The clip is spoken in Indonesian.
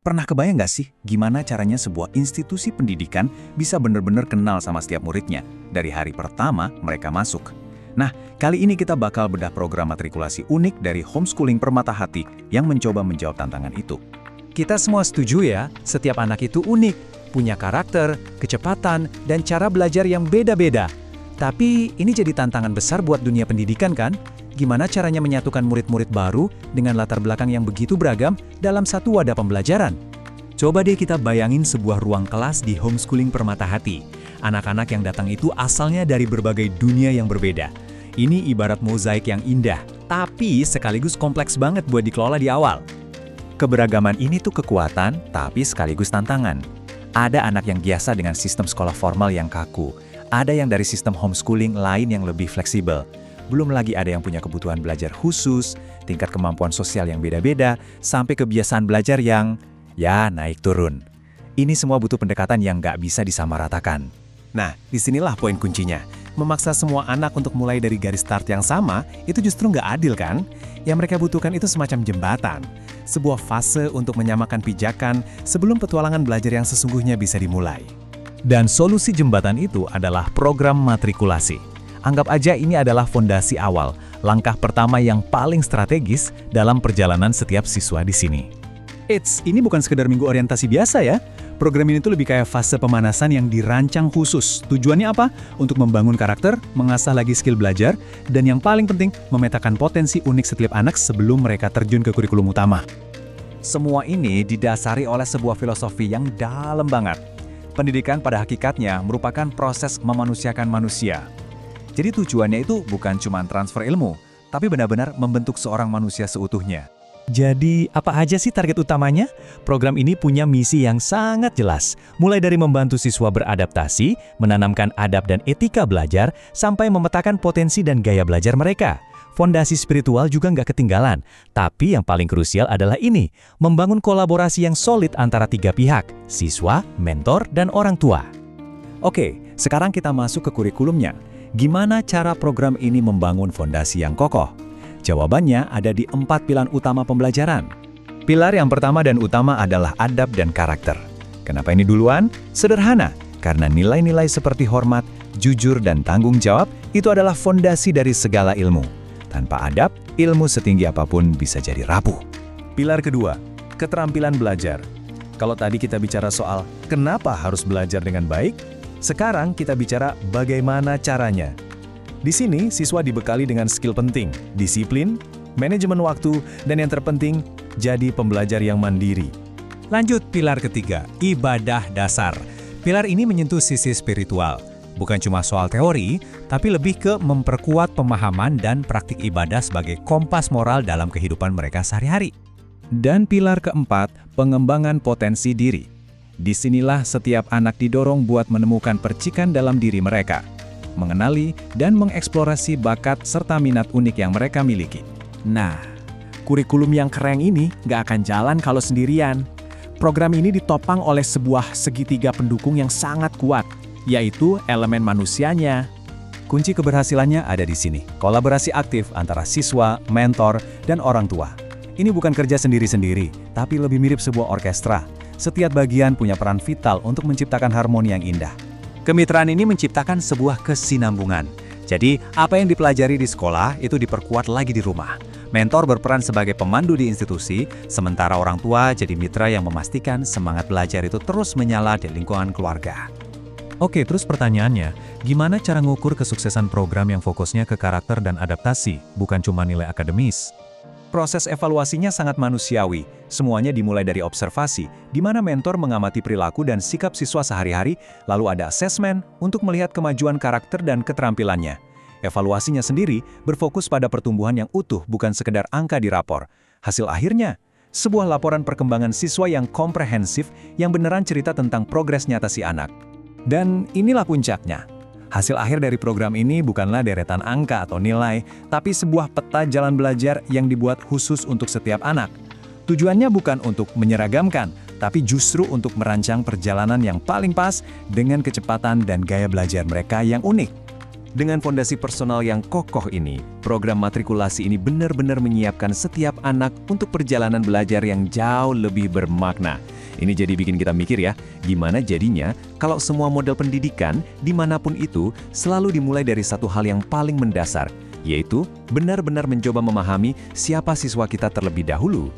Pernah kebayang nggak sih gimana caranya sebuah institusi pendidikan bisa benar-benar kenal sama setiap muridnya dari hari pertama mereka masuk? Nah, kali ini kita bakal bedah program matrikulasi unik dari Homeschooling Permata Hati yang mencoba menjawab tantangan itu. Kita semua setuju ya, setiap anak itu unik, punya karakter, kecepatan, dan cara belajar yang beda-beda. Tapi ini jadi tantangan besar buat dunia pendidikan kan? Gimana caranya menyatukan murid-murid baru dengan latar belakang yang begitu beragam dalam satu wadah pembelajaran? Coba deh kita bayangin sebuah ruang kelas di Homeschooling Permata Hati. Anak-anak yang datang itu asalnya dari berbagai dunia yang berbeda. Ini ibarat mozaik yang indah, tapi sekaligus kompleks banget buat dikelola di awal. Keberagaman ini tuh kekuatan, tapi sekaligus tantangan. Ada anak yang biasa dengan sistem sekolah formal yang kaku. Ada yang dari sistem homeschooling lain yang lebih fleksibel. Belum lagi ada yang punya kebutuhan belajar khusus, tingkat kemampuan sosial yang beda-beda, sampai kebiasaan belajar yang, ya, naik turun. Ini semua butuh pendekatan yang nggak bisa disamaratakan. Nah, disinilah poin kuncinya. Memaksa semua anak untuk mulai dari garis start yang sama, itu justru nggak adil kan? Yang mereka butuhkan itu semacam jembatan. Sebuah fase untuk menyamakan pijakan sebelum petualangan belajar yang sesungguhnya bisa dimulai. Dan solusi jembatan itu adalah program matrikulasi. Anggap aja ini adalah fondasi awal, langkah pertama yang paling strategis dalam perjalanan setiap siswa di sini. Eits, ini bukan sekedar minggu orientasi biasa ya. Program ini tuh lebih kayak fase pemanasan yang dirancang khusus. Tujuannya apa? Untuk membangun karakter, mengasah lagi skill belajar, dan yang paling penting, memetakan potensi unik setiap anak sebelum mereka terjun ke kurikulum utama. Semua ini didasari oleh sebuah filosofi yang dalam banget. Pendidikan pada hakikatnya merupakan proses memanusiakan manusia. Jadi tujuannya itu bukan cuma transfer ilmu, tapi benar-benar membentuk seorang manusia seutuhnya. Jadi, apa aja sih target utamanya? Program ini punya misi yang sangat jelas, mulai dari membantu siswa beradaptasi, menanamkan adab dan etika belajar, sampai memetakan potensi dan gaya belajar mereka. Fondasi spiritual juga nggak ketinggalan, tapi yang paling krusial adalah ini, membangun kolaborasi yang solid antara tiga pihak, siswa, mentor, dan orang tua. Oke, sekarang kita masuk ke kurikulumnya. Gimana cara program ini membangun fondasi yang kokoh? Jawabannya ada di 4 pilar utama pembelajaran. Pilar yang pertama dan utama adalah adab dan karakter. Kenapa ini duluan? Sederhana, karena nilai-nilai seperti hormat, jujur, dan tanggung jawab itu adalah fondasi dari segala ilmu. Tanpa adab, ilmu setinggi apapun bisa jadi rapuh. Pilar kedua, keterampilan belajar. Kalau tadi kita bicara soal kenapa harus belajar dengan baik, sekarang kita bicara bagaimana caranya. Di sini, siswa dibekali dengan skill penting, disiplin, manajemen waktu, dan yang terpenting, jadi pembelajar yang mandiri. Lanjut pilar ketiga, ibadah dasar. Pilar ini menyentuh sisi spiritual. Bukan cuma soal teori, tapi lebih ke memperkuat pemahaman dan praktik ibadah sebagai kompas moral dalam kehidupan mereka sehari-hari. Dan pilar keempat, pengembangan potensi diri. Disinilah setiap anak didorong buat menemukan percikan dalam diri mereka, mengenali dan mengeksplorasi bakat serta minat unik yang mereka miliki. Nah, kurikulum yang keren ini nggak akan jalan kalau sendirian. Program ini ditopang oleh sebuah segitiga pendukung yang sangat kuat, yaitu elemen manusianya. Kunci keberhasilannya ada di sini, kolaborasi aktif antara siswa, mentor, dan orang tua. Ini bukan kerja sendiri-sendiri, tapi lebih mirip sebuah orkestra. Setiap bagian punya peran vital untuk menciptakan harmoni yang indah. Kemitraan ini menciptakan sebuah kesinambungan. Jadi, apa yang dipelajari di sekolah itu diperkuat lagi di rumah. Mentor berperan sebagai pemandu di institusi, sementara orang tua jadi mitra yang memastikan semangat belajar itu terus menyala di lingkungan keluarga. Oke, terus pertanyaannya, gimana cara ngukur kesuksesan program yang fokusnya ke karakter dan adaptasi, bukan cuma nilai akademis? Proses evaluasinya sangat manusiawi. Semuanya dimulai dari observasi, di mana mentor mengamati perilaku dan sikap siswa sehari-hari, lalu ada asesmen untuk melihat kemajuan karakter dan keterampilannya. Evaluasinya sendiri berfokus pada pertumbuhan yang utuh, bukan sekedar angka di rapor. Hasil akhirnya, sebuah laporan perkembangan siswa yang komprehensif yang beneran cerita tentang progres nyata si anak. Dan inilah puncaknya. Hasil akhir dari program ini bukanlah deretan angka atau nilai, tapi sebuah peta jalan belajar yang dibuat khusus untuk setiap anak. Tujuannya bukan untuk menyeragamkan, tapi justru untuk merancang perjalanan yang paling pas dengan kecepatan dan gaya belajar mereka yang unik. Dengan fondasi personal yang kokoh ini, program matrikulasi ini benar-benar menyiapkan setiap anak untuk perjalanan belajar yang jauh lebih bermakna. Ini jadi bikin kita mikir ya, gimana jadinya kalau semua model pendidikan dimanapun itu selalu dimulai dari satu hal yang paling mendasar, yaitu benar-benar mencoba memahami siapa siswa kita terlebih dahulu.